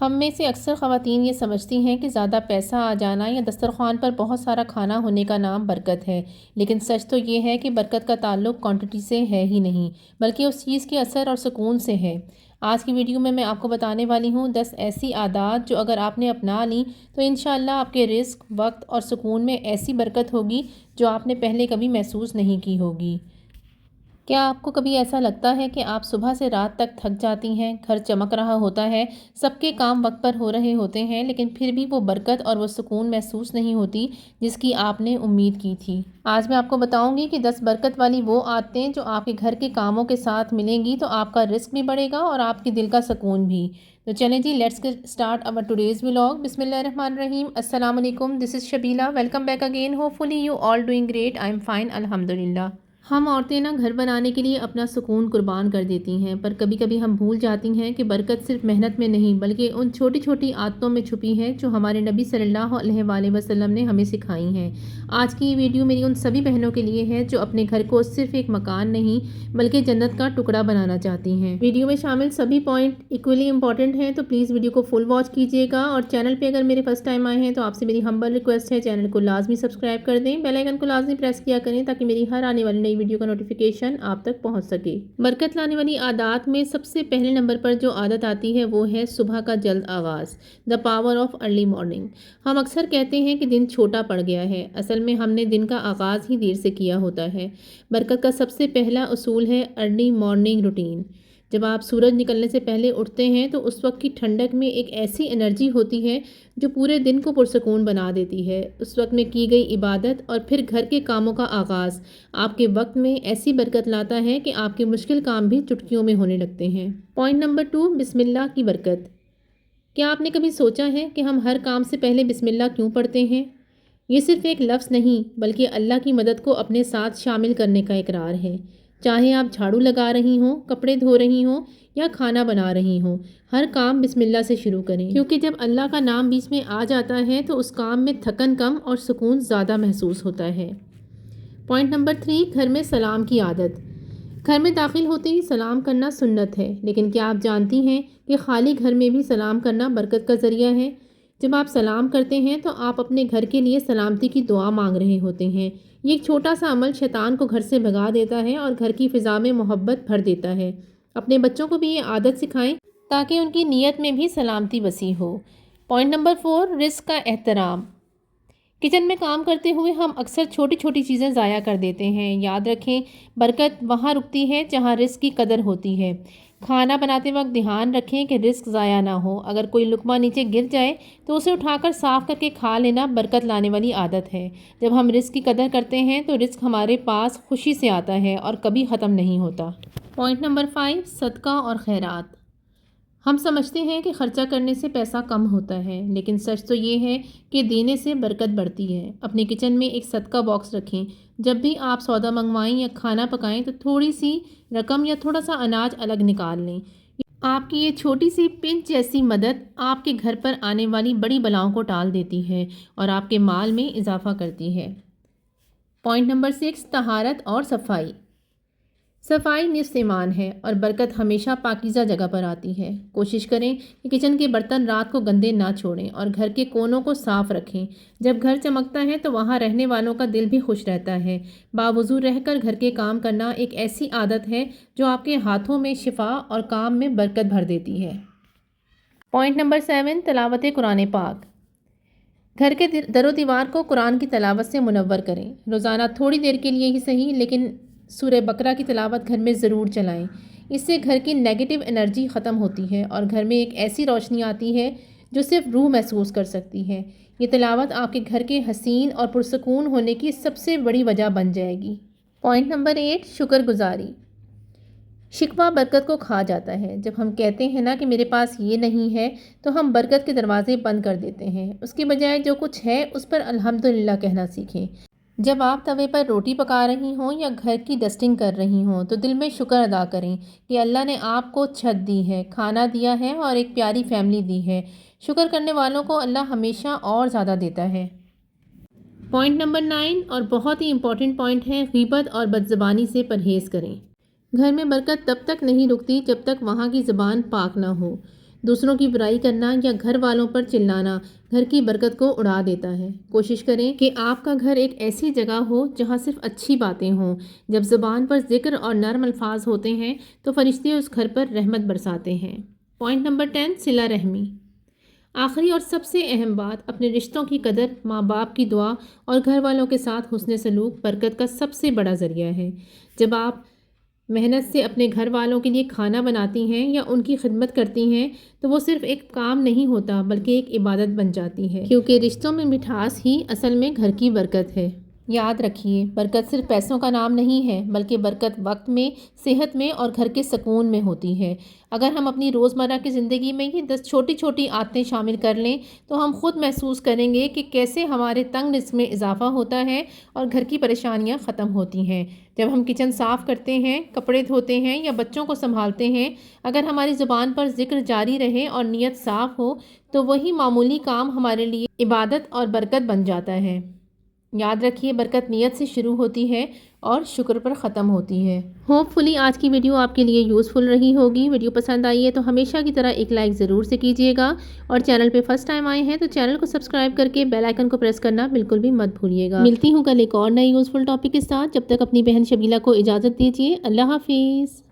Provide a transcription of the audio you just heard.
ہم میں سے اکثر خواتین یہ سمجھتی ہیں کہ زیادہ پیسہ آ جانا یا دسترخوان پر بہت سارا کھانا ہونے کا نام برکت ہے، لیکن سچ تو یہ ہے کہ برکت کا تعلق کوانٹٹی سے ہے ہی نہیں، بلکہ اس چیز کے اثر اور سکون سے ہے۔ آج کی ویڈیو میں آپ کو بتانے والی ہوں 10 ایسی عادات جو اگر آپ نے اپنا لیں تو انشاءاللہ آپ کے رزق، وقت اور سکون میں ایسی برکت ہوگی جو آپ نے پہلے کبھی محسوس نہیں کی ہوگی۔ کیا آپ کو کبھی ایسا لگتا ہے کہ آپ صبح سے رات تک تھک جاتی ہیں، گھر چمک رہا ہوتا ہے، سب کے کام وقت پر ہو رہے ہوتے ہیں، لیکن پھر بھی وہ برکت اور وہ سکون محسوس نہیں ہوتی جس کی آپ نے امید کی تھی؟ آج میں آپ کو بتاؤں گی کہ 10 برکت والی وہ عادتیں جو آپ کے گھر کے کاموں کے ساتھ ملیں گی تو آپ کا رزق بھی بڑھے گا اور آپ کے دل کا سکون بھی۔ تو چلیں جی، let's get start our today's vlog. بسم اللہ الرحمن الرحیم۔ السلام علیکم، this is Shabila, welcome back again, hopefully you all doing great, I am fine الحمدللہ۔ ہم عورتیں گھر بنانے کے لیے اپنا سکون قربان کر دیتی ہیں، پر کبھی کبھی ہم بھول جاتی ہیں کہ برکت صرف محنت میں نہیں بلکہ ان چھوٹی چھوٹی عادتوں میں چھپی ہے جو ہمارے نبی صلی اللہ علیہ وآلہ وسلم نے ہمیں سکھائی ہیں۔ آج کی یہ ویڈیو میری ان سبھی بہنوں کے لیے ہے جو اپنے گھر کو صرف ایک مکان نہیں بلکہ جنت کا ٹکڑا بنانا چاہتی ہیں۔ ویڈیو میں شامل سبھی پوائنٹ ایکولی امپورٹنٹ ہیں، تو پلیز ویڈیو کو فل واچ کیجیے گا، اور چینل پہ اگر میرے فرسٹ ٹائم آئے ہیں تو آپ سے میری ہمبل ریکویسٹ ہے چینل کو لازمی سبسکرائب کر دیں، بیل آئیکن کو لازمی پریس کیا کریں تاکہ میری ہر آنے والی نئی ویڈیو کا نوٹیفیکیشن آپ تک پہنچ سکے۔ برکت لانے والی عادات میں سب سے پہلے نمبر پر جو عادت آتی ہے وہ ہے صبح کا جلد آغاز، the power of early morning. ہم اکثر کہتے ہیں کہ دن چھوٹا پڑ گیا ہے، اصل میں ہم نے دن کا آغاز ہی دیر سے کیا ہوتا ہے۔ برکت کا سب سے پہلا اصول ہے ارلی مارننگ روٹین۔ جب آپ سورج نکلنے سے پہلے اٹھتے ہیں تو اس وقت کی ٹھنڈک میں ایک ایسی انرجی ہوتی ہے جو پورے دن کو پرسکون بنا دیتی ہے۔ اس وقت میں کی گئی عبادت اور پھر گھر کے کاموں کا آغاز آپ کے وقت میں ایسی برکت لاتا ہے کہ آپ کے مشکل کام بھی چٹکیوں میں ہونے لگتے ہیں۔ پوائنٹ نمبر 2، بسم اللہ کی برکت۔ کیا آپ نے کبھی سوچا ہے کہ ہم ہر کام سے پہلے بسم اللہ کیوں پڑھتے ہیں؟ یہ صرف ایک لفظ نہیں بلکہ اللہ کی مدد کو اپنے ساتھ شامل کرنے کا اقرار ہے۔ چاہے آپ جھاڑو لگا رہی ہوں، کپڑے دھو رہی ہوں یا کھانا بنا رہی ہوں، ہر کام بسم اللہ سے شروع کریں، کیونکہ جب اللہ کا نام بیچ میں آ جاتا ہے تو اس کام میں تھکن کم اور سکون زیادہ محسوس ہوتا ہے۔ پوائنٹ نمبر 3، گھر میں سلام کی عادت۔ گھر میں داخل ہوتے ہی سلام کرنا سنت ہے، لیکن کیا آپ جانتی ہیں کہ خالی گھر میں بھی سلام کرنا برکت کا ذریعہ ہے؟ جب آپ سلام کرتے ہیں تو آپ اپنے گھر کے لیے سلامتی کی دعا مانگ رہے ہوتے ہیں۔ یہ ایک چھوٹا سا عمل شیطان کو گھر سے بھگا دیتا ہے اور گھر کی فضا میں محبت بھر دیتا ہے۔ اپنے بچوں کو بھی یہ عادت سکھائیں تاکہ ان کی نیت میں بھی سلامتی وسیع ہو۔ پوائنٹ نمبر 4، رزق کا احترام۔ کچن میں کام کرتے ہوئے ہم اکثر چھوٹی چھوٹی چیزیں ضائع کر دیتے ہیں۔ یاد رکھیں، برکت وہاں رکتی ہے جہاں رزق کی قدر ہوتی ہے۔ کھانا بناتے وقت دھیان رکھیں کہ رزق ضائع نہ ہو۔ اگر کوئی لقمہ نیچے گر جائے تو اسے اٹھا کر صاف کر کے کھا لینا برکت لانے والی عادت ہے۔ جب ہم رزق کی قدر کرتے ہیں تو رزق ہمارے پاس خوشی سے آتا ہے اور کبھی ختم نہیں ہوتا۔ پوائنٹ نمبر 5، صدقہ اور خیرات۔ ہم سمجھتے ہیں کہ خرچہ کرنے سے پیسہ کم ہوتا ہے، لیکن سچ تو یہ ہے کہ دینے سے برکت بڑھتی ہے۔ اپنے کچن میں ایک صدقہ باکس رکھیں۔ جب بھی آپ سودا منگوائیں یا کھانا پکائیں تو تھوڑی سی رقم یا تھوڑا سا اناج الگ نکال لیں۔ آپ کی یہ چھوٹی سی پنچ جیسی مدد آپ کے گھر پر آنے والی بڑی بلاؤں کو ٹال دیتی ہے اور آپ کے مال میں اضافہ کرتی ہے۔ پوائنٹ نمبر 6، طہارت اور صفائی۔ صفائی نصف ایمان ہے اور برکت ہمیشہ پاکیزہ جگہ پر آتی ہے۔ کوشش کریں کہ کچن کے برتن رات کو گندے نہ چھوڑیں اور گھر کے کونوں کو صاف رکھیں۔ جب گھر چمکتا ہے تو وہاں رہنے والوں کا دل بھی خوش رہتا ہے۔ باوضو رہ کر گھر کے کام کرنا ایک ایسی عادت ہے جو آپ کے ہاتھوں میں شفا اور کام میں برکت بھر دیتی ہے۔ پوائنٹ نمبر 7، تلاوت قرآن پاک۔ گھر کے در و دیوار کو قرآن کی تلاوت سے منور کریں۔ روزانہ تھوڑی دیر کے لیے ہی صحیح، لیکن سورہ بقرہ کی تلاوت گھر میں ضرور چلائیں۔ اس سے گھر کی نیگیٹو انرجی ختم ہوتی ہے اور گھر میں ایک ایسی روشنی آتی ہے جو صرف روح محسوس کر سکتی ہے۔ یہ تلاوت آپ کے گھر کے حسین اور پرسکون ہونے کی سب سے بڑی وجہ بن جائے گی۔ پوائنٹ نمبر 8، شکر گزاری۔ شکوہ برکت کو کھا جاتا ہے۔ جب ہم کہتے ہیں نا کہ میرے پاس یہ نہیں ہے تو ہم برکت کے دروازے بند کر دیتے ہیں۔ اس کے بجائے جو کچھ ہے اس پر الحمدللہ کہنا سیکھیں۔ جب آپ توے پر روٹی پکا رہی ہوں یا گھر کی ڈسٹنگ کر رہی ہوں تو دل میں شکر ادا کریں کہ اللہ نے آپ کو چھت دی ہے، کھانا دیا ہے اور ایک پیاری فیملی دی ہے۔ شکر کرنے والوں کو اللہ ہمیشہ اور زیادہ دیتا ہے۔ پوائنٹ نمبر 9 اور بہت ہی امپورٹنٹ پوائنٹ ہے، غیبت اور بدزبانی سے پرہیز کریں۔ گھر میں برکت تب تک نہیں رکتی جب تک وہاں کی زبان پاک نہ ہو۔ دوسروں کی برائی کرنا یا گھر والوں پر چلانا گھر کی برکت کو اڑا دیتا ہے۔ کوشش کریں کہ آپ کا گھر ایک ایسی جگہ ہو جہاں صرف اچھی باتیں ہوں۔ جب زبان پر ذکر اور نرم الفاظ ہوتے ہیں تو فرشتے اس گھر پر رحمت برساتے ہیں۔ پوائنٹ نمبر 10، صلہ رحمی۔ آخری اور سب سے اہم بات، اپنے رشتوں کی قدر، ماں باپ کی دعا اور گھر والوں کے ساتھ حسن سلوک برکت کا سب سے بڑا ذریعہ ہے۔ جب آپ محنت سے اپنے گھر والوں کے لیے کھانا بناتی ہیں یا ان کی خدمت کرتی ہیں تو وہ صرف ایک کام نہیں ہوتا بلکہ ایک عبادت بن جاتی ہے، کیونکہ رشتوں میں مٹھاس ہی اصل میں گھر کی برکت ہے۔ یاد رکھیے، برکت صرف پیسوں کا نام نہیں ہے بلکہ برکت وقت میں، صحت میں اور گھر کے سکون میں ہوتی ہے۔ اگر ہم اپنی روزمرہ کی زندگی میں یہ 10 چھوٹی چھوٹی عادتیں شامل کر لیں تو ہم خود محسوس کریں گے کہ کیسے ہمارے تنگ رزق میں اضافہ ہوتا ہے اور گھر کی پریشانیاں ختم ہوتی ہیں۔ جب ہم کچن صاف کرتے ہیں، کپڑے دھوتے ہیں یا بچوں کو سنبھالتے ہیں، اگر ہماری زبان پر ذکر جاری رہے اور نیت صاف ہو تو وہی معمولی کام ہمارے لیے عبادت اور برکت بن جاتا ہے۔ یاد رکھیے، برکت نیت سے شروع ہوتی ہے اور شکر پر ختم ہوتی ہے۔ ہوپ فلی آج کی ویڈیو آپ کے لیے یوزفل رہی ہوگی۔ ویڈیو پسند آئی ہے تو ہمیشہ کی طرح ایک لائک ضرور سے کیجیے گا، اور چینل پہ فرسٹ ٹائم آئے ہیں تو چینل کو سبسکرائب کر کے بیل آئیکن کو پریس کرنا بالکل بھی مت بھولیے گا۔ ملتی ہوں کل ایک اور نئے یوزفل ٹاپک کے ساتھ، جب تک اپنی بہن شبیلہ کو اجازت دیجیے۔ اللہ حافظ۔